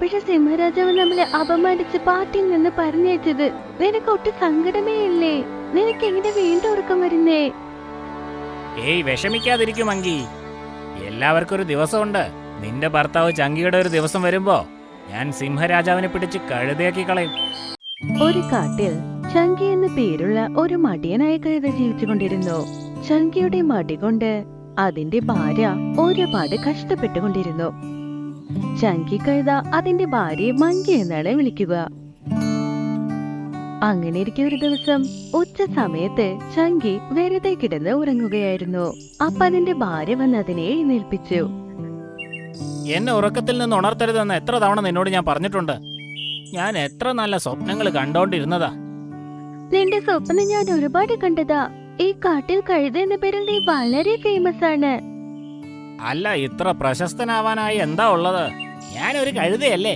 എപ്പോഴും സിംഹരാജാവ് നമ്മളെ അപമാനിച്ച് പാട്ടിൽ നിന്ന് പറഞ്ഞയച്ചത്. നിനക്ക് ഒട്ടും സങ്കടമേ ഇല്ലേ? നിനക്ക് എങ്ങനെ വീണ്ടും ഉറക്കം വരുന്നേ? ഏയ് വിഷമിക്കാതിരിക്കും അങ്കി. എല്ലാവർക്കും ഒരു ദിവസമുണ്ട്. നിന്റെ ഭർത്താവ് ചങ്കിയുടെ ഒരു ദിവസം വരുമ്പോ ഞാൻ സിംഹരാജാവിനെ പിടിച്ച് കഴുതയാക്കി കളയും. ഒരു കാട്ടിൽ ചങ്കി എന്ന പേരുള്ള ഒരു മടിയനായ കഴുത ജീവിച്ചുകൊണ്ടിരുന്നു. ചങ്കിയുടെ മടി കൊണ്ട് അതിന്റെ ഭാര്യ ഒരുപാട് കഷ്ടപ്പെട്ടുകൊണ്ടിരുന്നു. ചങ്കി കഴുത അതിന്റെ ഭാര്യയെ മങ്കി എന്നാണ് വിളിക്കുക. അങ്ങനെ ഇരിക്കെ ഒരു ദിവസം ഉച്ച സമയത്ത് ചങ്കി വെറുതെ കിടന്ന് ഉറങ്ങുകയായിരുന്നു. അപ്പൊ അതിന്റെ ഭാര്യ വന്ന് അതിനെ എഴുന്നേൽപ്പിച്ചു. എന്നെ ഉറക്കത്തിൽ നിന്ന് ഉണർത്തരുതെന്ന് എത്ര തവണ നിന്നോട് ഞാൻ പറഞ്ഞിട്ടുണ്ട്. ഞാൻ എത്ര നല്ല സ്വപ്നങ്ങൾ കണ്ടോണ്ടിരുന്നതാ. നിന്റെ സ്വപ്നം ഞാൻ ഒരുപാട് കണ്ടതാ. ഈ കാട്ടിൽ കഴുത എന്ന പേരിൽ നീ വളരെ ഫേമസ് ആണ്. അല്ല, ഇത്ര പ്രശസ്തനാവാനായി എന്താ ഉള്ളത്? ഞാനൊരു കഴുതയല്ലേ?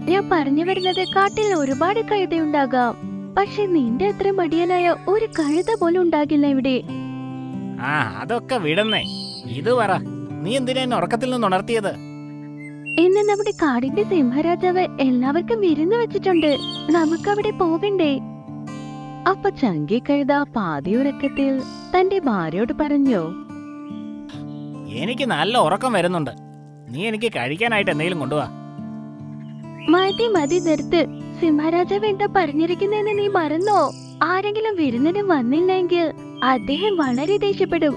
ഞാൻ പറഞ്ഞു വരുന്നത് കാട്ടിൽ ഒരുപാട് കഴുതയുണ്ടാകാം, പക്ഷെ നിന്റെ അത്ര മടിയനായ ഒരു കഴുത പോലും ഉണ്ടാകില്ല ഇവിടെ. ആ, അതൊക്കെ വിടുന്നേ. ഇത് പറ, നീ എന്തിനാ എന്നെ ഉറക്കത്തിൽ നിന്ന് ഉണർത്തിയത്? ഇന്ന് നമ്മുടെ കാടിന്റെ സിംഹരാജാവ് എല്ലാവർക്കും വിരുന്ന് വെച്ചിട്ടുണ്ട്. നമുക്ക് അവിടെ പോകണ്ടേ? അപ്പൊ ചങ്കി കഴുത പാതിയുറക്കത്തിൽ തന്റെ ഭാര്യയോട് പറഞ്ഞു. എനിക്ക് നല്ല ഉറക്കം വരുന്നുണ്ട്. നീ എനിക്ക് കഴിക്കാനായിട്ട് എന്തെങ്കിലും കൊണ്ടുവാ. മതി മതി നിർത്ത്. സിംഹരാജാവ് എന്താ പറഞ്ഞിരിക്കുന്നെന്ന് നീ മറന്നോ? ആരെങ്കിലും വിരുന്നിന് വന്നില്ലെങ്കിൽ അദ്ദേഹം വളരെ ദേഷ്യപ്പെടും.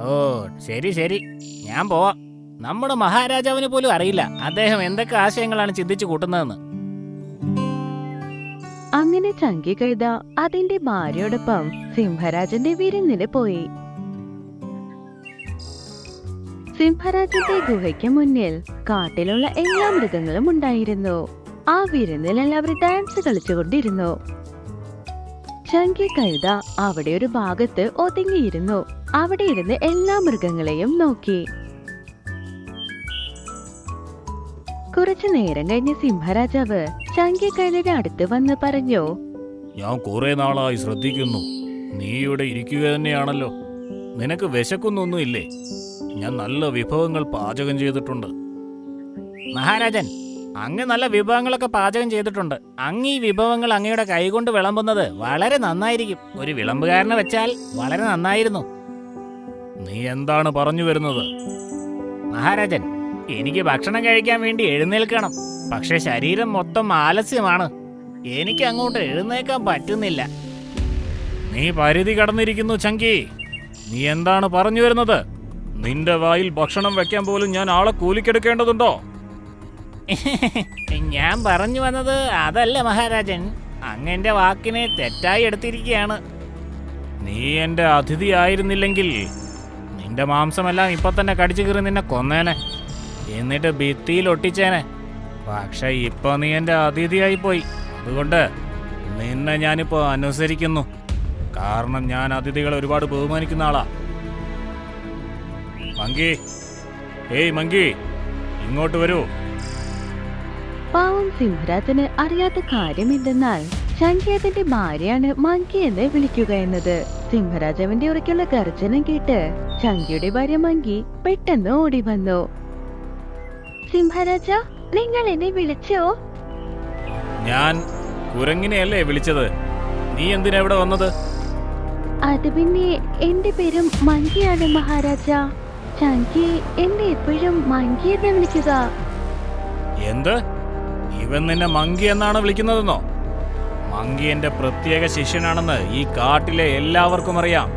ഓ ശരി ശരി, ഞാൻ പോവാം. നമ്മുടെ മഹാരാജാവിന് പോലും അറിയില്ല അദ്ദേഹം എന്തൊക്കെ ആശയങ്ങളാണ് ചിന്തിച്ചു കൂട്ടുന്നതെന്ന്. അങ്ങനെ ചങ്കി കഴുത അതിന്റെ ഭാര്യയോടൊപ്പം സിംഹരാജന്റെ വിരുന്നിന് പോയി. സിംഹരാജന്റെ ഗുഹയ്ക്ക് മുന്നിൽ കാട്ടിലുള്ള എല്ലാ മൃഗങ്ങളും ഉണ്ടായിരുന്നു. ആ വിരുന്നിൽ എല്ലാവരും ഡാൻസ് കളിച്ചുകൊണ്ടിരുന്നു. ചങ്കി കഴുത അവിടെ ഒരു ഭാഗത്ത് ഒതുങ്ങിയിരുന്നു. അവിടെ ഇരുന്ന് എല്ലാ മൃഗങ്ങളെയും നോക്കി. കുറച്ചു നേരം കഴിഞ്ഞ് സിംഹരാജാവ് ചങ്കി കഴുതയുടെ അടുത്ത് വന്ന് പറഞ്ഞു. ഞാൻ കുറെ നാളായി ശ്രദ്ധിക്കുന്നു. നീ ഇവിടെ ഇരിക്കുക തന്നെയാണല്ലോ. നിനക്ക് വിശക്കുന്നൊന്നുമില്ലേ? ഞാൻ നല്ല വിഭവങ്ങൾ പാചകം ചെയ്തിട്ടുണ്ട്. മഹാരാജൻ, അങ്ങ് നല്ല വിഭവങ്ങളൊക്കെ പാചകം ചെയ്തിട്ടുണ്ട്. അങ്ങ് ഈ വിഭവങ്ങൾ അങ്ങയുടെ കൈകൊണ്ട് വിളമ്പുന്നത് വളരെ നന്നായിരിക്കും. ഒരു വിളമ്പുകാരനെ വെച്ചാൽ വളരെ നന്നായിരുന്നു. നീ എന്താണ് പറഞ്ഞു വരുന്നത്? മഹാരാജൻ, എനിക്ക് ഭക്ഷണം കഴിക്കാൻ വേണ്ടി എഴുന്നേൽക്കണം. പക്ഷെ ശരീരം മൊത്തം ആലസ്യമാണ്. എനിക്ക് അങ്ങോട്ട് എഴുന്നേക്കാൻ പറ്റുന്നില്ല. നീ പരിധി കടന്നിരിക്കുന്നു ചങ്കി. നീ എന്താണ് പറഞ്ഞു വരുന്നത്? നിന്റെ വായിൽ ഭക്ഷണം വെക്കാൻ പോലും ഞാൻ ആളെ കൂലിക്കെടുക്കേണ്ടതുണ്ടോ? ഞാൻ പറഞ്ഞു വന്നത് അതല്ല മഹാരാജൻ. അങ്ങ് എന്റെ വാക്കിനെ തെറ്റായി എടുത്തിരിക്കുകയാണ്. നീ എന്റെ അതിഥി ആയിരുന്നില്ലെങ്കിൽ നിന്റെ മാംസമെല്ലാം ഇപ്പൊ തന്നെ കടിച്ചു കീറി നിന്നെ കൊന്നേനെ, എന്നിട്ട് ഭിത്തിയിൽ ഒട്ടിച്ചേനെ. പക്ഷെ ഇപ്പൊ നീ എന്റെ അതിഥിയായി പോയി. അതുകൊണ്ട് നിന്നെ ഞാനിപ്പോ അനുസരിക്കുന്നു. കാരണം ഞാൻ അതിഥികളെ ഒരുപാട് ബഹുമാനിക്കുന്ന ആളാ. മങ്കി, ഏയ് മങ്കി, ഇങ്ങോട്ട് വരൂ. പാവം സിംഹരാജന് അറിയാത്ത കാര്യമില്ലെന്നാൽ ചങ്കി അതിന്റെ ഭാര്യയാണ് മങ്കി എന്ന് വിളിക്കുക എന്നത്. സിംഹരാജാവിന്റെ ഉറക്കുള്ള ഗർജനം കേട്ട് ചങ്കിയുടെ ഭാര്യ മങ്കി പെട്ടെന്ന് ഓടി വന്നു. സിംഹരാജ, നിങ്ങൾ എന്നെ വിളിച്ചോ? ഞാൻ കുരങ്ങിനെയല്ലേ വിളിച്ചത്. നീ എന്തിനാ ഇവിടെ വന്നത്? അത് പിന്നെ എന്റെ പേരും മങ്കിയാണ് മഹാരാജ. ചങ്കി എന്നെ എപ്പോഴും മങ്കി എന്ന് വിളിക്കുക. എന്ത്? ഇവൻ നിന്നെ മങ്കി എന്നാണ് വിളിക്കുന്നതെന്നോ? മങ്കി എന്റെ പ്രത്യേക ശിഷ്യനാണെന്ന് ഈ കാട്ടിലെ എല്ലാവർക്കും അറിയാം.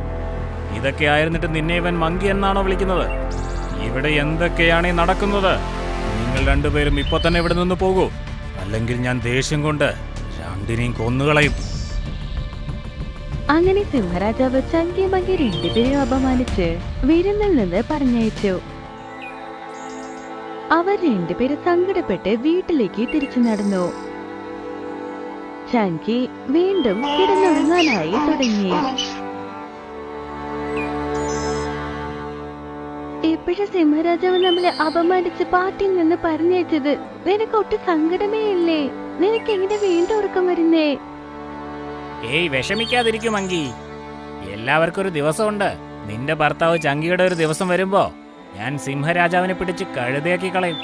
ഇതൊക്കെ ആയിരുന്നിട്ട് നിന്നെ ഇവൻ മങ്കി എന്നാണോ വിളിക്കുന്നത്? ഇവിടെ എന്തൊക്കെയാണ് ഈ നടക്കുന്നത്? നിങ്ങൾ രണ്ടുപേരും ഇപ്പൊ തന്നെ ഇവിടെ നിന്ന് പോകൂ, അല്ലെങ്കിൽ ഞാൻ ദേഷ്യം കൊണ്ട് രണ്ടിനെയും കൊന്നുകളയും. അങ്ങനെ സിംഹരാജാവ് ചങ്കി മങ്കി രണ്ടുപേരെയും അപമാനിച്ച് വിരുന്നിൽ നിന്ന് പറഞ്ഞയച്ചു. അവർ രണ്ടുപേരും സങ്കടപ്പെട്ട് വീട്ടിലേക്ക് തിരിച്ചു നടന്നു. ചങ്കി വീണ്ടും കിടന്നുറങ്ങാനായി തുടങ്ങി. എപ്പോഴും സിംഹരാജാവ് നമ്മളെ അപമാനിച്ച് പാട്ടിൽ നിന്ന് പറഞ്ഞയച്ചത്. നിനക്ക് ഒട്ടും സങ്കടമേ ഇല്ലേ? നിനക്ക് എങ്ങനെ വീണ്ടും ഉറക്കം വരുന്നേ? ഏയ് വിഷമിക്കാതിരിക്കും മങ്കി. എല്ലാവർക്കും ഒരു ദിവസമുണ്ട്. നിന്റെ ഭർത്താവ് ചങ്കിയുടെ ഒരു ദിവസം വരുമ്പോ ഞാൻ സിംഹരാജാവിനെ പിടിച്ച് കഴുതയാക്കി കളയും.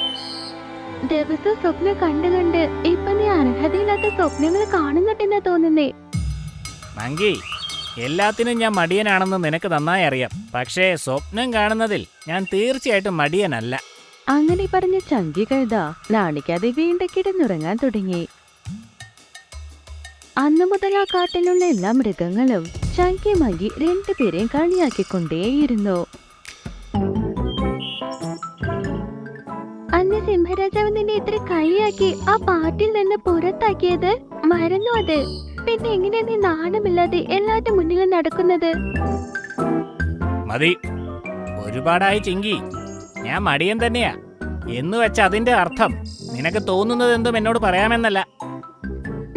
ദിവസം സ്വപ്നം കണ്ട് ഇപ്പൊ നീ അർഹതയില്ലാത്ത സ്വപ്നങ്ങൾ കാണുന്നുണ്ടെന്നാ തോന്നുന്നേ. മങ്കി, എല്ലാത്തിനും ഞാൻ മടിയനാണെന്ന് നിനക്ക് നന്നായി അറിയാം. പക്ഷേ സ്വപ്നം കാണുന്നതിൽ ഞാൻ തീർച്ചയായിട്ടും മടിയനല്ല. അങ്ങനെ പറഞ്ഞ ചങ്കി കഴുത നാണിക്കാതെ വീണ്ടും കിടന്നുറങ്ങാൻ തുടങ്ങി. അന്നു മുതൽ ആ കാട്ടിലുള്ള എല്ലാ മൃഗങ്ങളും ചങ്കി മങ്കി രണ്ടുപേരെയും കളിയാക്കിക്കൊണ്ടേയിരുന്നു. അന്ന് സിംഹരാജാവ് നിന്നെ ഇത്ര കളിയാക്കി ആ പാട്ടിൽ നിന്ന് പുറത്താക്കിയത് മറന്നു അത്. പിന്നെ എങ്ങനെയാ നീ നാണമില്ലാതെ എല്ലാരുടെ മുന്നിലും നടക്കുന്നത്? മതി, ഒരുപാടായി ചിങ്കി. ഞാൻ മടിയൻ തന്നെയാ എന്ന് വെച്ച അതിന്റെ അർത്ഥം നിനക്ക് തോന്നുന്നത് എന്തും എന്നോട് പറയാമെന്നല്ല.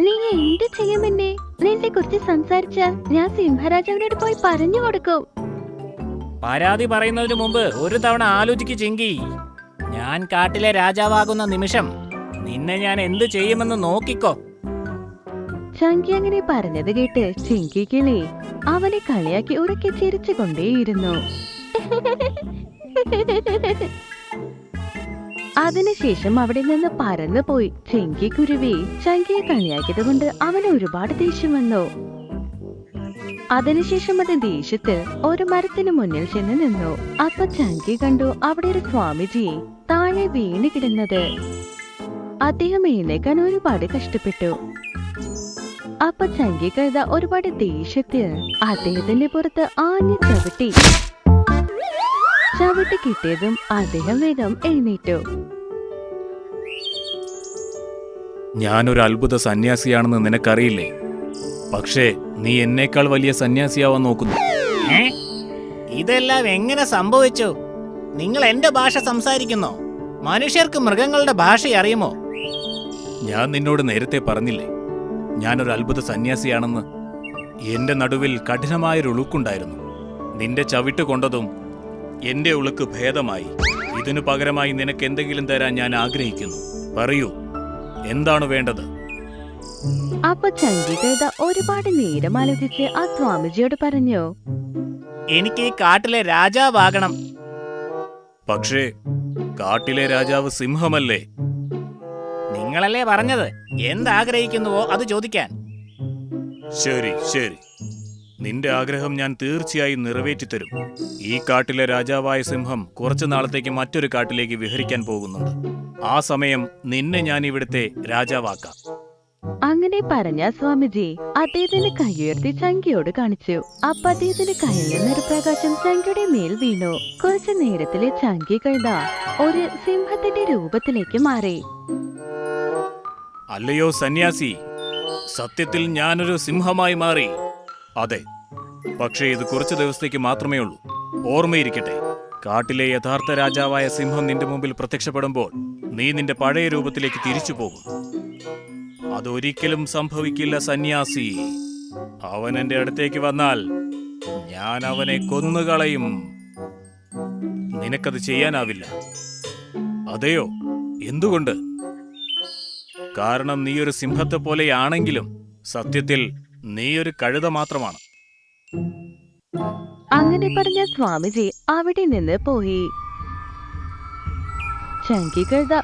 നീ എന്ത് ചെയ്യുമെന്നെ? നിന്നെ കുറിച്ച് സംസാരിച്ചാൽ ഞാൻ സിംഹരാജാവിനോട് പോയി പറഞ്ഞു കൊടുക്കും. പരാതി പറയുന്നതിന് മുമ്പ് ഒരു തവണ ആലോചിക്ക് ചിങ്കി. ഞാൻ കാട്ടിലെ രാജാവാകുന്ന നിമിഷം നിന്നെ ഞാൻ എന്ത് ചെയ്യുമെന്ന് നോക്കിക്കോ. ചങ്കി അങ്ങനെ പറഞ്ഞത് കേട്ട് ചിങ്കി കിളി അവനെ കളിയാക്കി ഉറക്കെ ചിരിച്ചുകൊണ്ടേയിരുന്നു. അതിനുശേഷം അവിടെ നിന്ന് പറന്നു പോയി. ചിങ്കി കുരുവി ചങ്കിയെ കളിയാക്കിയത് കൊണ്ട് അവന് ഒരുപാട് ദേഷ്യം വന്നു. അതിനുശേഷം അത് ദേഷ്യത്തിൽ ഒരു മരത്തിന് മുന്നിൽ ചെന്ന് നിന്നു. അപ്പൊ ചങ്കി കണ്ടു അവിടെ ഒരു സ്വാമിജി താഴെ വീണ് കിടന്നത്. അദ്ദേഹം എഴുന്നേക്കാൻ ഒരുപാട് കഷ്ടപ്പെട്ടു. അപ്പൊ ചങ്കി കഴുത ഒരുപാട് ദേഷ്യത്തിൽ അദ്ദേഹത്തിന്റെ പുറത്ത് ആഞ്ഞു ചവിട്ടി കിട്ടിയതും അദ്ദേഹം വേഗം എഴുന്നേറ്റു. ഞാനൊരു അത്ഭുത സന്യാസിയാണെന്ന് നിനക്കറിയില്ലേ? പക്ഷേ നീ എന്നേക്കാൾ വലിയ സന്യാസിയാവാൻ നോക്കുന്നു. ഇതെല്ലാം എങ്ങനെ സംഭവിച്ചു? നിങ്ങൾ എന്റെ ഭാഷ സംസാരിക്കുന്നോ? മനുഷ്യർക്ക് മൃഗങ്ങളുടെ ഭാഷ അറിയുമോ? ഞാൻ നിന്നോട് നേരത്തെ പറഞ്ഞില്ലേ ഞാനൊരു അത്ഭുത സന്യാസിയാണെന്ന്. എന്റെ നടുവിൽ കഠിനമായൊരു ഉളുക്കുണ്ടായിരുന്നു. നിന്റെ ചവിട്ട് കൊണ്ടതും എന്റെ ഉളുക്ക് ഭേദമായി. ഇതിനു പകരമായി നിനക്ക് എന്തെങ്കിലും തരാൻ ഞാൻ ആഗ്രഹിക്കുന്നു. പറയൂ, എന്താണ് വേണ്ടത്? അപ്പൊ ചങ്കി കഴുത ഒരുപാട് നേരം ആലോചിച്ച് ആ സ്വാമിജിയോട് പറഞ്ഞു, എനിക്ക് ഈ കാട്ടിലെ രാജാവാകണം. പക്ഷേ കാട്ടിലെ രാജാവ് സിംഹമല്ലേ? നിങ്ങളല്ലേ പറഞ്ഞത് എന്താഗ്രഹിക്കുന്നുവോ അത് ചോദിക്കാൻ. ശരി ശരി, നിന്റെ ആഗ്രഹം ഞാൻ തീർച്ചയായും നിറവേറ്റിത്തരും. ഈ കാട്ടിലെ രാജാവായ സിംഹം കുറച്ചു നാളത്തേക്ക് മറ്റൊരു കാട്ടിലേക്ക് വിഹരിക്കാൻ പോകുന്നുണ്ട്. ആ സമയം നിന്നെ ഞാൻ ഇവിടുത്തെ രാജാവാക്കാം. അങ്ങനെ പറഞ്ഞ സ്വാമിജി അദ്ദേഹത്തിന്റെ കൈയുയർത്തി ചങ്കിയോട് കാണിച്ചു. അപ്പൊ അദ്ദേഹത്തിന്റെ കയ്യിൽ നിന്നൊരു പ്രകാശം ചങ്കിയുടെ മേൽ വീണു. കുറച്ചു നേരത്തിലെ ചങ്കി കഴുത ഒരു സിംഹത്തിന്റെ രൂപത്തിലേക്ക് മാറി. അല്ലയോ സന്യാസി, സത്യത്തിൽ ഞാനൊരു സിംഹമായി മാറി. അതെ, പക്ഷേ ഇത് കുറച്ചു ദിവസത്തേക്ക് മാത്രമേ ഉള്ളൂ. ഓർമ്മയിരിക്കട്ടെ, കാട്ടിലെ യഥാർത്ഥ രാജാവായ സിംഹം നിന്റെ മുമ്പിൽ പ്രത്യക്ഷപ്പെടുമ്പോൾ നീ നിന്റെ പഴയ രൂപത്തിലേക്ക് തിരിച്ചു പോകും. അതൊരിക്കലും സംഭവിക്കില്ല സന്യാസി. അവൻ എന്റെ അടുത്തേക്ക് വന്നാൽ ഞാൻ അവനെ കൊന്നുകളയും. നിനക്കത് ചെയ്യാനാവില്ല. അതെയോ? എന്തുകൊണ്ട്? കാരണം നീയൊരു സിംഹത്തെ പോലെയാണെങ്കിലും സത്യത്തിൽ നീയൊരു കഴുത മാത്രമാണ്. അങ്ങനെ പറഞ്ഞ സ്വാമിജി അവിടെ നിന്ന് പോയി. ചങ്കി കഴുത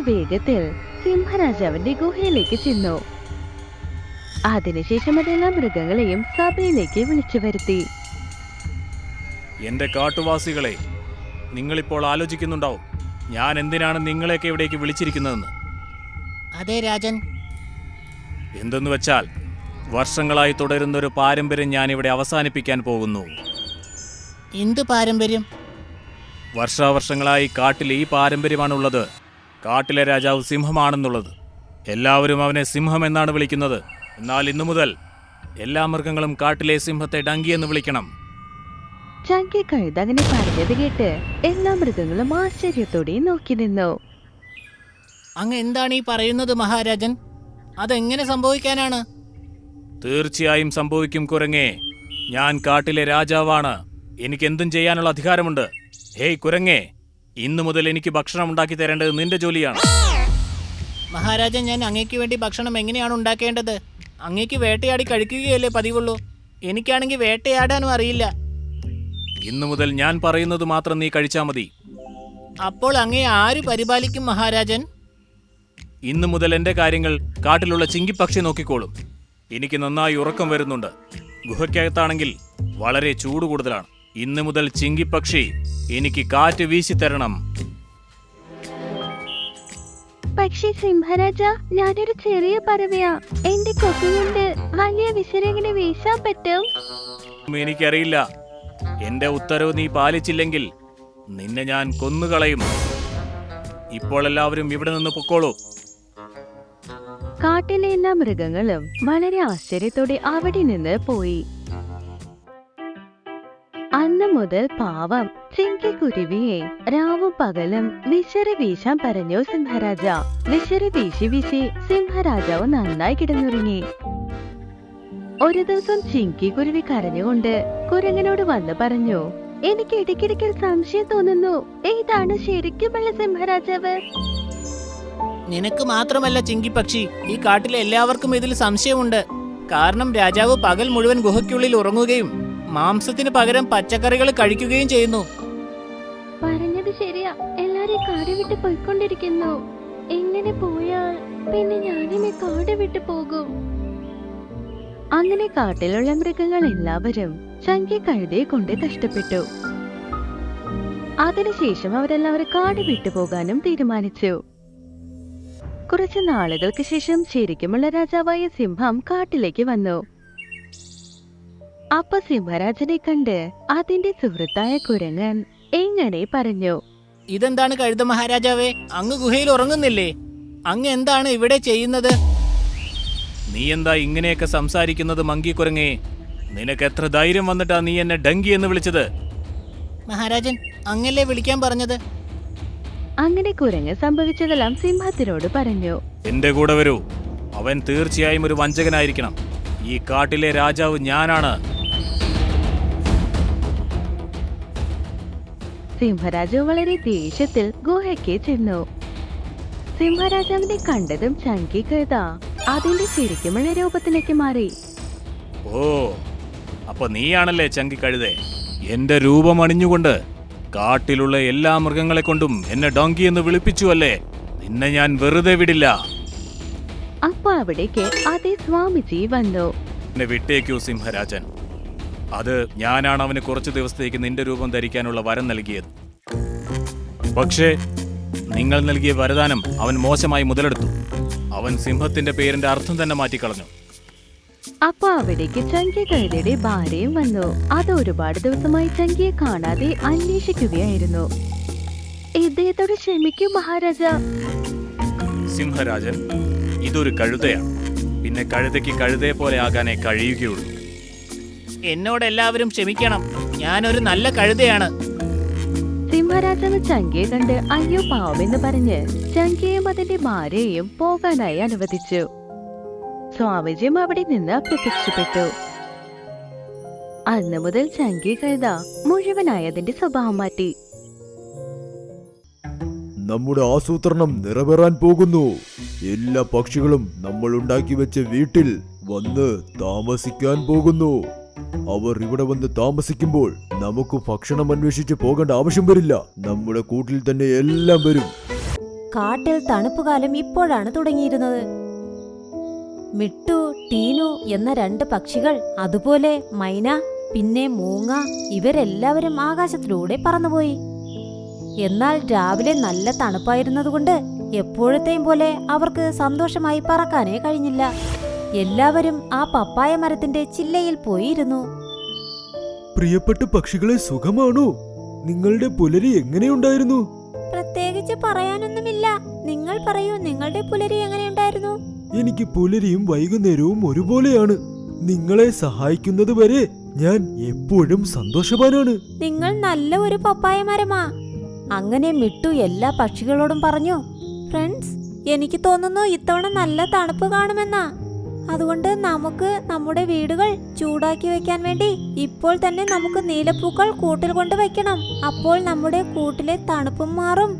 വേഗത്തിൽ സിംഹരാജാവിന്റെ ഗുഹയിലേക്ക് ചെന്നു. അതിനുശേഷം അതെല്ലാ മൃഗങ്ങളെയും സഭയിലേക്ക് വിളിച്ചു വരുത്തി. എന്റെ കാട്ടുവാസികളെ, നിങ്ങളിപ്പോൾ ആലോചിക്കുന്നുണ്ടാവും ഞാൻ എന്തിനാണ് നിങ്ങളെയൊക്കെ ഇവിടേക്ക് വിളിച്ചിരിക്കുന്നതെന്ന്. അതെ രാജൻ. എന്തെന്ന് വെച്ചാൽ വർഷങ്ങളായി തുടരുന്ന ഒരു പാരമ്പര്യം ഞാനിവിടെ അവസാനിപ്പിക്കാൻ പോകുന്നു. എന്ത് പാരമ്പര്യം? വർഷാവർഷങ്ങളായി കാട്ടിൽ ഈ പാരമ്പര്യമാണുള്ളത്. കാട്ടിലെ രാജാവ് സിംഹമാണെന്നുള്ളത്. എല്ലാവരും അവനെ സിംഹം എന്നാണ് വിളിക്കുന്നത്. എന്നാൽ ഇന്നു മുതൽ എല്ലാ മൃഗങ്ങളും കാട്ടിലെ സിംഹത്തെ ഡങ്കി എന്ന് വിളിക്കണം. ചങ്കി കഴുത അങ്ങനെ പറഞ്ഞത് കേട്ട് എല്ലാ മൃഗങ്ങളും ആശ്ചര്യത്തോടെ നോക്കി നിന്നു. അങ്ങ് എന്താണ് ഈ പറയുന്നത് മഹാരാജൻ? അതെങ്ങനെ സംഭവിക്കാനാണ്? തീർച്ചയായും സംഭവിക്കും കുരങ്ങേ. ഞാൻ കാട്ടിലെ രാജാവാണ്. എനിക്ക് എന്തും ചെയ്യാനുള്ള അധികാരമുണ്ട്. ഹേയ് കുരങ്ങേ, ഇന്നു മുതൽ എനിക്ക് ഭക്ഷണം ഉണ്ടാക്കി തരേണ്ടത് നിന്റെ ജോലിയാണ്. മഹാരാജൻ, ഞാൻ അങ്ങേക്ക് വേണ്ടി ഭക്ഷണം എങ്ങനെയാണ് ഉണ്ടാക്കേണ്ടത്? അങ്ങേക്ക് വേട്ടയാടി കഴിക്കുകയല്ലേ പതിവുള്ളൂ. എനിക്കാണെങ്കിൽ വേട്ടയാടാനും അറിയില്ല. ഇന്നു മുതൽ ഞാൻ പറയുന്നത് മാത്രം നീ കഴിച്ചാൽ മതി. അപ്പോൾ അങ്ങേ ആര് പരിപാലിക്കും മഹാരാജൻ? ഇന്നു മുതൽ എന്റെ കാര്യങ്ങൾ കാട്ടിലുള്ള ചിങ്കിപ്പക്ഷി നോക്കിക്കോളും. എനിക്ക് നന്നായി ഉറക്കം വരുന്നുണ്ട്. ഗുഹയ്ക്കകത്താണെങ്കിൽ വളരെ ചൂട് കൂടുതലാണ്. ഇന്നു മുതൽ ചിങ്കിപ്പക്ഷി എനിക്ക് കാറ്റ് വീശി തരണം. പക്ഷേ സിംഹരാജ, ഞാനൊരു ചെറിയ പറവയാ. എന്റെ കൊക്കി കൊണ്ട് വലിയ വിസിൽ എങ്ങനെ വീശാൻ പറ്റും? എനിക്കറിയില്ല. എന്റെ ഉത്തരവ് നീ പാലിച്ചില്ലെങ്കിൽ നിന്നെ ഞാൻ കൊന്നുകളയും. ഇപ്പോൾ എല്ലാവരും ഇവിടെ നിന്ന് പൊക്കോളൂ. കാട്ടിലെ എല്ലാ മൃഗങ്ങളും വളരെ ആശ്ചര്യത്തോടെ അവിടെ നിന്ന് പോയി. അന്ന് മുതൽ പാവം ചിങ്കിക്കുരുവിയെ രാവും പകലും വിശറി വീശാൻ പറഞ്ഞു സിംഹരാജ. വിശറി വീശി വീശി സിംഹരാജാവ് നന്നായി കിടന്നുറങ്ങി. ഒരു ദിവസം ചിങ്കിക്കുരുവി കരഞ്ഞുകൊണ്ട് കുരങ്ങനോട് വന്ന് പറഞ്ഞു, എനിക്ക് ഇടയ്ക്കിടയ്ക്ക് സംശയം തോന്നുന്നു. ഏതാണ് ശരിക്കുമുള്ള സിംഹരാജാവ്? നിനക്ക് മാത്രമല്ല ചിങ്കിപ്പക്ഷി, ഈ കാട്ടിലെ എല്ലാവർക്കും ഇതിൽ സംശയമുണ്ട്. കാരണം രാജാവ് പകൽ മുഴുവൻ ഗുഹയ്ക്കുള്ളിൽ ഉറങ്ങുകയും മാംസത്തിന് പകരം പച്ചക്കറികൾ കഴിക്കുകയും ചെയ്യുന്നു. പറഞ്ഞത് ശരിയാ. എല്ലാരും കാട് വിട്ട് പോയിക്കൊണ്ടിരിക്കുന്നു. എങ്ങനെ പോയാൽ പിന്നെ ഞാനും ഈ കാട് വിട്ട് പോകും. അങ്ങനെ കാട്ടിലുള്ള മൃഗങ്ങൾ എല്ലാവരും ചങ്കി കഴുതയെ കൊണ്ട് കഷ്ടപ്പെട്ടു. അതിനുശേഷം അവരെല്ലാവരും കാട് വിട്ടുപോകാനും തീരുമാനിച്ചു. കുറച്ചു നാളുകൾക്ക് ശേഷം ശരിക്കുമുള്ള രാജാവായ സിംഹം കാട്ടിലേക്ക് വന്നു. അപ്പൊ സിംഹരാജനെ കണ്ട് അതിന്റെ സുഹൃത്തായ കുരങ്ങൻ എങ്ങനെ പറഞ്ഞു, ഇതെന്താണ് കഴുത മഹാരാജാവേ, അങ്ങ് ഗുഹയിൽ ഉറങ്ങുന്നില്ലേ? അങ്ങ് എന്താണ് ഇവിടെ ചെയ്യുന്നത്? നീ എന്താ ഇങ്ങനെയൊക്കെ സംസാരിക്കുന്നത് മങ്കിക്കുരങ്ങേ? നിനക്ക് എത്ര ധൈര്യം വന്നിട്ടാ നീ എന്നെ ഡങ്കി എന്ന് വിളിച്ചത്? മഹാരാജൻ, അങ്ങല്ലേ വിളിക്കാൻ പറഞ്ഞത്? അങ്ങനെ കുരങ്ങ് സംഭവിച്ചതെല്ലാം സിംഹത്തിനോട് പറഞ്ഞു. എന്റെ കൂടെ വരൂ. അവൻ തീർച്ചയായും ഒരു വഞ്ചകനായിരിക്കണം. ഈ കാട്ടിലെ രാജാവ് ഞാനാണ്. സിംഹരാജാവ് വളരെ ദേഷ്യത്തിൽ ഗുഹയ്ക്ക് ചെന്നു. സിംഹരാജാവിനെ കണ്ടതും ചങ്കി കഴുത അതിന്റെ ശരിക്കുമുള്ള രൂപത്തിലേക്ക് മാറി. ഓ, അപ്പൊ നീയാണല്ലേ ചങ്കി കഴുതേ? എന്റെ രൂപം അണിഞ്ഞുകൊണ്ട് കാട്ടിലുള്ള എല്ലാ മൃഗങ്ങളെ കൊണ്ടും എന്നെ ഡോങ്കി എന്ന് വിളിപ്പിച്ചു അല്ലേ? നിന്നെ ഞാൻ വെറുതെ വിടില്ല. അപ്പൊ അവിടേക്ക് അതേ സ്വാമിജി വന്നു. എന്നെ വിട്ടേക്കൂ സിംഹരാജൻ. അത് ഞാനാണ് അവന് കുറച്ചു ദിവസത്തേക്ക് നിന്റെ രൂപം ധരിക്കാനുള്ള വരം നൽകിയത്. പക്ഷേ നിങ്ങൾ നൽകിയ വരദാനം അവൻ മോശമായി മുതലെടുത്തു. അവൻ സിംഹത്തിന്റെ പേരിന്റെ അർത്ഥം തന്നെ മാറ്റിക്കളഞ്ഞു. അപ്പൊ അവിടേക്ക് ചങ്കി കഴുതയുടെ ഭാര്യയും വന്നു. അത് ഒരുപാട് ദിവസമായി ചങ്കിയെ കാണാതെ അന്വേഷിക്കുകയായിരുന്നു. ഇദ്ദേഹത്തോട് ക്ഷമിക്കൂ മഹാരാജ. സിംഹരാജൻ, ഇതൊരു കഴുതയാണ്. പിന്നെ കഴുതയ്ക്ക് കഴുതയെ പോലെ ആകാനേ കഴിയുകയുള്ളൂ. എന്നോട് എല്ലാവരും ക്ഷമിക്കണം, ഞാനൊരു നല്ല കഴുതയാണ്. സിംഹരാജാവ് ചങ്കിയെ കണ്ട് അയ്യോ പാവമെന്ന് പറഞ്ഞ് ചങ്കിയെയും അതിന്റെ ഭാര്യയെയും പോകാനായി അനുവദിച്ചു. സ്വാമിജിയും അവിടെ നിന്ന് അപ്രത്യക്ഷപ്പെട്ടു. അന്നു മുതൽ ചങ്കി കഴുത മുഴുവനായി അതിന്റെ സ്വഭാവം മാറ്റി. നമ്മുടെ ആസൂത്രണം നിറവേറാൻ പോകുന്നു. എല്ലാ പക്ഷികളും നമ്മൾ ഉണ്ടാക്കി വെച്ച വീട്ടിൽ വന്ന് താമസിക്കാൻ പോകുന്നു. അവർ ഇവിടെ വന്ന് താമസിക്കുമ്പോൾ നമുക്ക് ഭക്ഷണം അന്വേഷിച്ച് പോകേണ്ട ആവശ്യം വരില്ല. നമ്മുടെ കൂട്ടിൽ തന്നെ എല്ലാം വരും. കാട്ടിൽ തണുപ്പുകാലം ഇപ്പോഴാണ് തുടങ്ങിയിരുന്നത്. മിട്ടു, ടീനു എന്ന 2 പക്ഷികൾ, അതുപോലെ മൈന, പിന്നെ മൂങ്ങ, ഇവരെല്ലാവരും ആകാശത്തിലൂടെ പറന്നുപോയി. എന്നാൽ രാവിലെ നല്ല തണുപ്പായിരുന്നതുകൊണ്ട് എപ്പോഴത്തെയും പോലെ അവർക്ക് സന്തോഷമായി പറക്കാനേ കഴിഞ്ഞില്ല. എല്ലാവരും ആ പപ്പായ മരത്തിന്റെ ചില്ലയിൽ പോയിരുന്നു. പ്രിയപ്പെട്ട പക്ഷികളെ, സുഖമാണോ? നിങ്ങളുടെ പുലരി എങ്ങനെയുണ്ടായിരുന്നു? പ്രത്യേകിച്ച് പറയാനൊന്നുമില്ല. നിങ്ങൾ പറയൂ, നിങ്ങളുടെ പുലരി എങ്ങനെയുണ്ടായിരുന്നു? എനിക്ക് പുലരിയും വൈകുന്നേരവും ഒരുപോലെയാണ്. നിങ്ങളെ സഹായിക്കുന്നത് വരെ ഞാൻ എപ്പോഴും സന്തോഷവാനാണ്. നിങ്ങൾ നല്ല ഒരു പപ്പായ മരമാ. അങ്ങനെ മിട്ടു എല്ലാ പക്ഷികളോടും പറഞ്ഞു, ഫ്രണ്ട്സ്, എനിക്ക് തോന്നുന്നു ഇത്തവണ നല്ല തണുപ്പ് കാണുമെന്നാ. അതുകൊണ്ട് നമുക്ക് നമ്മുടെ വീടുകൾ ചൂടാക്കി വെക്കാൻ വേണ്ടി ഇപ്പോൾ തന്നെ നമുക്ക് നീലപ്പൂക്കൾ കൂട്ടിൽ കൊണ്ട് വെക്കണം. അപ്പോൾ നമ്മുടെ കൂട്ടിലെ തണുപ്പും മാറും.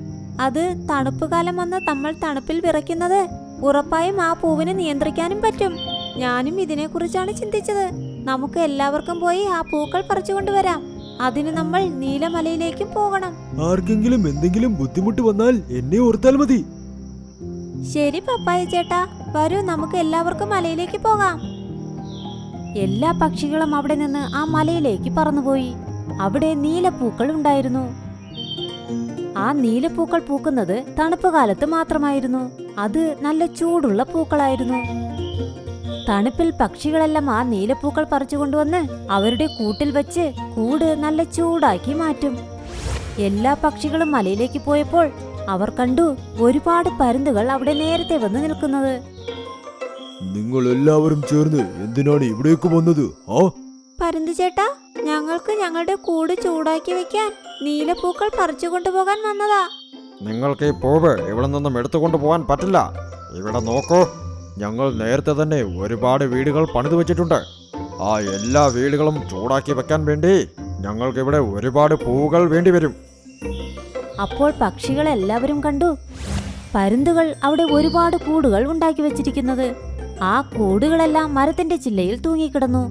അത് തണുപ്പ് കാലം വന്ന് നമ്മൾ തണുപ്പിൽ വിറയ്ക്കുന്നത് ഉറപ്പായും ആ പൂവിനെ നിയന്ത്രിക്കാനും പറ്റും. ഞാനും ഇതിനെക്കുറിച്ചാണ് ചിന്തിച്ചത്. നമുക്ക് എല്ലാവർക്കും പോയി ആ പൂക്കൾ പറിച്ചുകൊണ്ടുവരാം. അതിന് നമ്മൾ നീലമലയിലേക്കും പോകണം. ആർക്കെങ്കിലും എന്തെങ്കിലും ബുദ്ധിമുട്ട് വന്നാൽ എന്നെ ഓർത്താൽ മതി. ശരി പപ്പായ ചേട്ടാ, വരൂ നമുക്ക് എല്ലാവർക്കും മലയിലേക്ക് പോകാം. എല്ലാ പക്ഷികളും അവിടെ നിന്ന് ആ മലയിലേക്ക് പറന്നുപോയി. അവിടെ നീലപ്പൂക്കൾ ഉണ്ടായിരുന്നു. ആ നീലപ്പൂക്കൾ പൂക്കുന്നത് തണുപ്പ് കാലത്ത് മാത്രമായിരുന്നു. അത് നല്ല ചൂടുള്ള പൂക്കളായിരുന്നു. തണുപ്പിൽ പക്ഷികളെല്ലാം ആ നീലപ്പൂക്കൾ പറിച്ചു കൊണ്ടുവന്ന് അവരുടെ കൂട്ടിൽ വെച്ച് കൂട് നല്ല ചൂടാക്കി മാറ്റും. എല്ലാ പക്ഷികളും മലയിലേക്ക് പോയപ്പോൾ അവർ കണ്ടു ഒരുപാട് പരുന്തുകൾ അവിടെ നേരത്തെ വന്ന് നിൽക്കുന്നത്. നിങ്ങൾ എല്ലാവരും ചേർന്ന് എന്തിനാണ് ഇവിടേക്ക് വന്നത്? പരുന്തു ചേട്ടാ, ഞങ്ങൾക്ക് ഞങ്ങളുടെ കൂട് ചൂടാക്കി വെക്കാൻ നീലപ്പൂക്കൾ പറിച്ചു കൊണ്ടുപോകാൻ വന്നതാ. നിങ്ങൾക്ക് ഈ പൂവ് ഇവിടെ നിന്നും എടുത്തുകൊണ്ടു പോകാൻ പറ്റില്ല. ഇവിടെ നോക്കൂ, ഞങ്ങൾ നേരത്തെ തന്നെ ഒരുപാട് വീടുകൾ പണിതു വെച്ചിട്ടുണ്ട്. ആ എല്ലാ വീടുകളും ചൂടാക്കി വെക്കാൻ വേണ്ടി ഞങ്ങൾക്ക് ഇവിടെ ഒരുപാട് പൂവുകൾ വേണ്ടിവരും. അപ്പോൾ പക്ഷികളെല്ലാവരും കണ്ടു പരുന്തുകൾ അവിടെ ഒരുപാട് കൂടുകൾ ഉണ്ടാക്കി വെച്ചിരിക്കുന്നത്. ആ കൂടുകളെല്ലാം മരത്തിന്റെ ചില്ലയിൽ തൂങ്ങിക്കിടന്നു.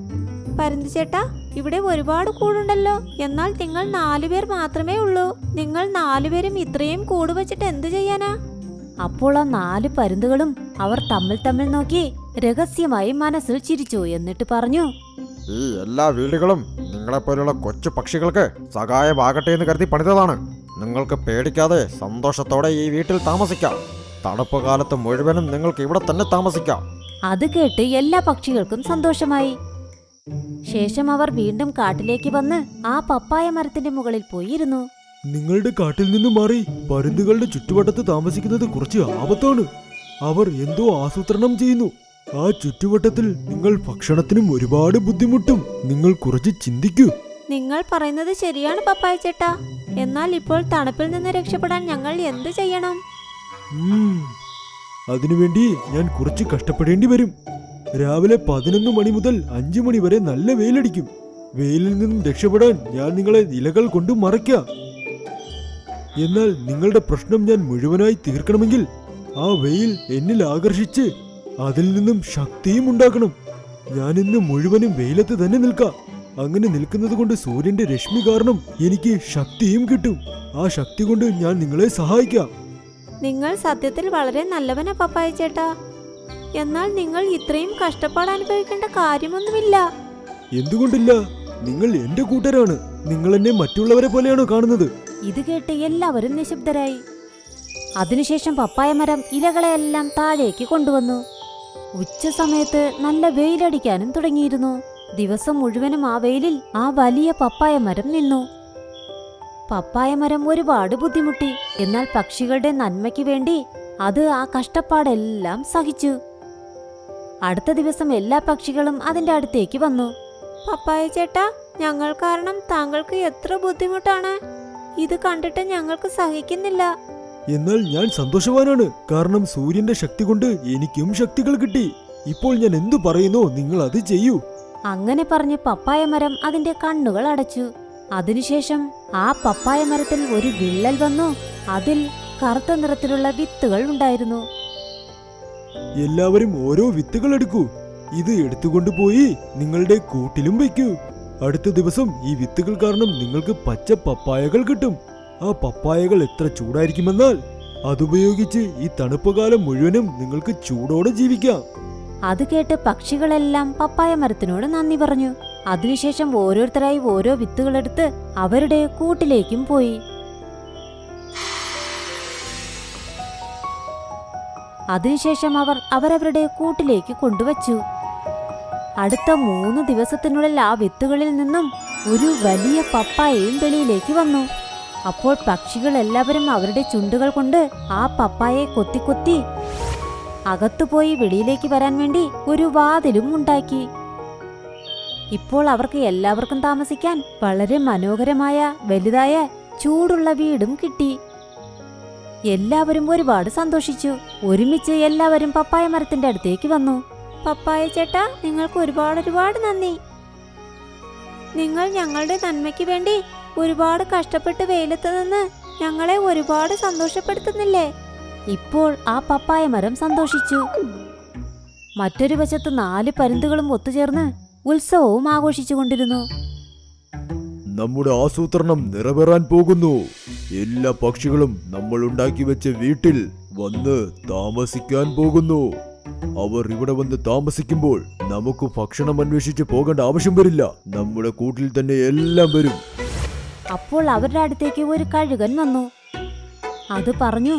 പരുന്തു ചേട്ടാ, ഇവിടെ ഒരുപാട് കൂടുണ്ടല്ലോ. എന്നാൽ നിങ്ങൾ 4 പേർ മാത്രമേ ഉള്ളൂ. നിങ്ങൾ 4 പേരും ഇത്രയും കൂട് വെച്ചിട്ട് എന്തു ചെയ്യാനാ? അപ്പോൾ ആ 4 പരുന്തുകളും അവർ തമ്മിൽ നോക്കി രഹസ്യമായി മനസ്സിൽ ചിരിച്ചു. എന്നിട്ട് പറഞ്ഞു, ഈ എല്ലാ വീടുകളും നിങ്ങളെപ്പോലുള്ള കൊച്ചു പക്ഷികൾക്ക് സഹായമാകട്ടെ എന്ന് കരുതി പണിതതാണ്. നിങ്ങൾക്ക് പേടിക്കാതെ സന്തോഷത്തോടെ ഈ വീട്ടിൽ താമസിക്കാം. തണുപ്പ് കാലത്ത് മുഴുവനും നിങ്ങൾക്ക് ഇവിടെ തന്നെ താമസിക്കാം. അത് കേട്ട് എല്ലാ പക്ഷികൾക്കും സന്തോഷമായി. ശേഷം അവർ വീണ്ടും കാട്ടിലേക്ക് വന്ന് ആ പപ്പായ മരത്തിന്റെ മുകളിൽ പോയിരുന്നു. നിങ്ങളുടെ കാട്ടിൽ നിന്ന് മാറി പരുന്തുകളുടെ ചുറ്റുവട്ടത്ത് താമസിക്കുന്നത് കുറച്ച് ആപത്താണ്. അവർ എന്തോ ആസൂത്രണം ചെയ്യുന്നു. ആ ചുറ്റുവട്ടത്തിൽ നിങ്ങൾ ഭക്ഷണത്തിനും ഒരുപാട് ബുദ്ധിമുട്ടും. നിങ്ങൾ കുറച്ച് ചിന്തിക്കൂ. നിങ്ങൾ പറയുന്നത് ശരിയാണ് പപ്പായ ചേട്ടാ. എന്നാൽ ഇപ്പോൾ തണുപ്പിൽ നിന്ന് രക്ഷപ്പെടാൻ ഞങ്ങൾ എന്ത് ചെയ്യണം? അതിനുവേണ്ടി ഞാൻ കുറച്ച് കഷ്ടപ്പെടേണ്ടി വരും. രാവിലെ 11 മണി മുതൽ 5 മണി വരെ നല്ല വെയിലടിക്കും. വെയിലിൽ നിന്നും രക്ഷപ്പെടാൻ ഞാൻ നിങ്ങളെ ഇലകൾ കൊണ്ട് മറയ്ക്കാം. എന്നാൽ നിങ്ങളുടെ പ്രശ്നം ഞാൻ മുഴുവനായി തീർക്കണമെങ്കിൽ ആ വെയിൽ എന്നിൽ ആകർഷിച്ച് അതിൽ നിന്നും ശക്തിയും ഉണ്ടാക്കണം. ഞാൻ ഇന്ന് മുഴുവനും വെയിലത്ത് തന്നെ നിൽക്കാം. അങ്ങനെ നിൽക്കുന്നത് കൊണ്ട് സൂര്യന്റെ രശ്മി കാരണം എനിക്ക് ശക്തിയും കിട്ടും. ആ ശക്തി കൊണ്ട് ഞാൻ നിങ്ങളെ സഹായിക്കാം. നിങ്ങൾ സത്യത്തിൽ വളരെ നല്ലവനാ പപ്പായ ചേട്ടാ. എന്നാൽ നിങ്ങൾ ഇത്രയും കഷ്ടപ്പാട് അനുഭവിക്കേണ്ട കാര്യമൊന്നുമില്ല. എന്തുകൊണ്ടില്ല? നിങ്ങൾ എന്റെ കൂട്ടരാണ്. നിങ്ങൾ എന്നെ മറ്റുള്ളവരെ പോലെയാണോ കാണുന്നത്? ഇത് കേട്ട് എല്ലാവരും നിശബ്ദരായി. അതിനുശേഷം പപ്പായ മരം ഇലകളെല്ലാം താഴേക്ക് കൊണ്ടുവന്നു. ഉച്ച സമയത്ത് നല്ല വെയിലടിക്കാനും തുടങ്ങിയിരുന്നു. ദിവസം മുഴുവനും ആ വെയിലിൽ ആ വലിയ പപ്പായ മരം നിന്നു. പപ്പായ മരം ഒരുപാട് ബുദ്ധിമുട്ടി. എന്നാൽ പക്ഷികളുടെ നന്മയ്ക്ക് വേണ്ടി അത് ആ കഷ്ടപ്പാടെല്ലാം സഹിച്ചു. അടുത്ത ദിവസം എല്ലാ പക്ഷികളും അതിന്റെ അടുത്തേക്ക് വന്നു. പപ്പായ ചേട്ടാ, ഞങ്ങൾ കാരണം താങ്കൾക്ക് എത്ര ബുദ്ധിമുട്ടാണ്. ഇത് കണ്ടിട്ട് ഞങ്ങൾക്ക് സഹിക്കുന്നില്ല. എന്നാൽ ഞാൻ സന്തോഷവാനാണ്. കാരണം സൂര്യന്റെ ശക്തി കൊണ്ട് എനിക്കും ശക്തികൾ കിട്ടി. ഇപ്പോൾ ഞാൻ എന്തു പറയുന്നോ നിങ്ങൾ അത് ചെയ്യൂ. അങ്ങനെ പറഞ്ഞ് പപ്പായ മരം അതിന്റെ കണ്ണുകൾ അടച്ചു. അതിനുശേഷം ആ പപ്പായ മരത്തിൽ ഒരു വിള്ളൽ വന്നു. അതിൽ കറുത്ത നിറത്തിലുള്ള വിത്തുകൾ ഉണ്ടായിരുന്നു. എല്ലാവരും ഓരോ വിത്തുകൾ എടുക്കൂ. ഇത് എടുത്തുകൊണ്ടുപോയി നിങ്ങളുടെ കൂട്ടിലും വയ്ക്കൂ. അടുത്ത ദിവസം ഈ വിത്തുകൾ കാരണം നിങ്ങൾക്ക് പച്ച പപ്പായകൾ കിട്ടും. ആ പപ്പായകൾ എത്ര ചൂടായിരിക്കുമെന്നാൽ അതുപയോഗിച്ച് ഈ തണുപ്പ് കാലം മുഴുവനും നിങ്ങൾക്ക് ചൂടോടെ ജീവിക്കാം. അത് കേട്ട് പക്ഷികളെല്ലാം പപ്പായ മരത്തിനോട് നന്ദി പറഞ്ഞു. അതിനുശേഷം ഓരോരുത്തരായി ഓരോ വിത്തുകളെടുത്ത് അവരുടെ കൂട്ടിലേക്കും പോയി. അതിനുശേഷം അവർ അവരവരുടെ കൂട്ടിലേക്ക് കൊണ്ടുവച്ചു. അടുത്ത 3 ദിവസത്തിനുള്ളിൽ ആ വിത്തുകളിൽ നിന്നും ഒരു വലിയ പപ്പായയും വെളിയിലേക്ക് വന്നു. അപ്പോൾ പക്ഷികൾ എല്ലാവരും അവരുടെ ചുണ്ടുകൾ കൊണ്ട് ആ പപ്പായയെ കൊത്തി അകത്തുപോയി വെളിയിലേക്ക് വരാൻ വേണ്ടി ഒരു വാതിലും ഉണ്ടാക്കി. ഇപ്പോൾ അവർക്ക് എല്ലാവർക്കും താമസിക്കാൻ വളരെ മനോഹരമായ വലുതായ ചൂടുള്ള വീടും കിട്ടി. എല്ലാവരും ഒരുപാട് സന്തോഷിച്ചു. ഒരുമിച്ച് എല്ലാവരും പപ്പായ മരത്തിന്റെ അടുത്തേക്ക് വന്നു. പപ്പായ ചേട്ടാ, നിങ്ങൾക്ക് ഒരുപാട് നന്ദി. നിങ്ങൾ ഞങ്ങളുടെ നന്മയ്ക്ക് വേണ്ടി ഒരുപാട് കഷ്ടപ്പെട്ട് വെയിലത്ത് നിന്ന് ഞങ്ങളെ ഒരുപാട് സന്തോഷപ്പെടുത്തുന്നില്ലേ? ഇപ്പോൾ ആ പപ്പായ മരം സന്തോഷിച്ചു. മറ്റൊരു വശത്ത് 4 പരുന്തുകളും ഒത്തുചേർന്ന് ഉത്സവവും ആഘോഷിച്ചുകൊണ്ടിരുന്നു. നമ്മുടെ ആസൂത്രണം നിറവേറാൻ പോകുന്നു. എല്ലാ പക്ഷികളും നമ്മൾ ഉണ്ടാക്കി വെച്ച വീട്ടിൽ വന്ന് താമസിക്കാൻ പോകുന്നു. അവർ ഇവിടെ വന്ന് താമസിക്കുമ്പോൾ നമുക്ക് ഭക്ഷണം അന്വേഷിച്ച് പോകേണ്ട ആവശ്യം വരില്ല. നമ്മുടെ കൂട്ടിൽ തന്നെ എല്ലാം വരും. അപ്പോൾ അവരുടെ അടുത്തേക്ക് ഒരു കഴുകൻ വന്നു. അത് പറഞ്ഞു,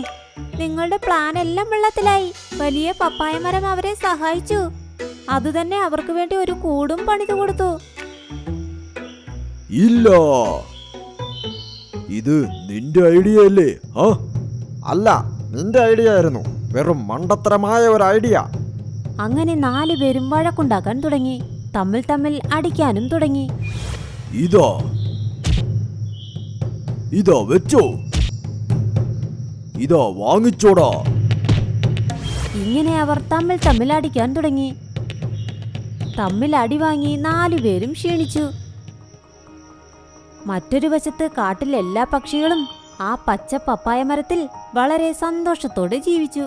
നിങ്ങളുടെ പ്ലാൻ എല്ലാം വെള്ളത്തിലായി. വലിയ പപ്പായ മരം അവരെ സഹായിച്ചു. അതുതന്നെ അവർക്ക് വേണ്ടി ഒരു കൂടും പണിതു കൊടുത്തു. ഇല്ല, ഇത് നിന്റെ ഐഡിയ അല്ലേ? അല്ല, നിന്റെ ഐഡിയ ആയിരുന്നു. വെറും മണ്ടത്തരമായ ഒരു ഐഡിയ. അങ്ങനെ 4 പേരും വഴക്കുണ്ടാക്കാൻ തുടങ്ങി. തമ്മിൽ തമ്മിൽ അടിക്കാനും തുടങ്ങി. ഇതാ വെച്ചോ, ഇതാ വാങ്ങിച്ചോടാ. ഇങ്ങനെ അവർ തമ്മിൽ തമ്മിൽ അടിക്കാൻ തുടങ്ങി. തമ്മിൽ അടി വാങ്ങി 4 പേരും ക്ഷീണിച്ചു. മറ്റൊരു വശത്ത് കാട്ടിലെ എല്ലാ പക്ഷികളും ആ പച്ച പപ്പായ മരത്തിൽ വളരെ സന്തോഷത്തോടെ ജീവിച്ചു.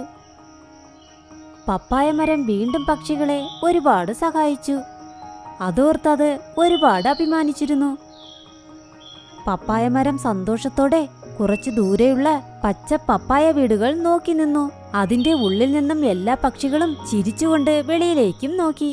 പപ്പായ മരം വീണ്ടും പക്ഷികളെ ഒരുപാട് സഹായിച്ചു. അതോർത്തത് ഒരുപാട് അഭിമാനിച്ചിരുന്നു. പപ്പായ മരം സന്തോഷത്തോടെ കുറച്ചു ദൂരെയുള്ള പച്ച പപ്പായ വീടുകൾ നോക്കി നിന്നു. അതിന്റെ ഉള്ളിൽ നിന്നും എല്ലാ പക്ഷികളും ചിരിച്ചുകൊണ്ട് വെളിയിലേക്കും നോക്കി.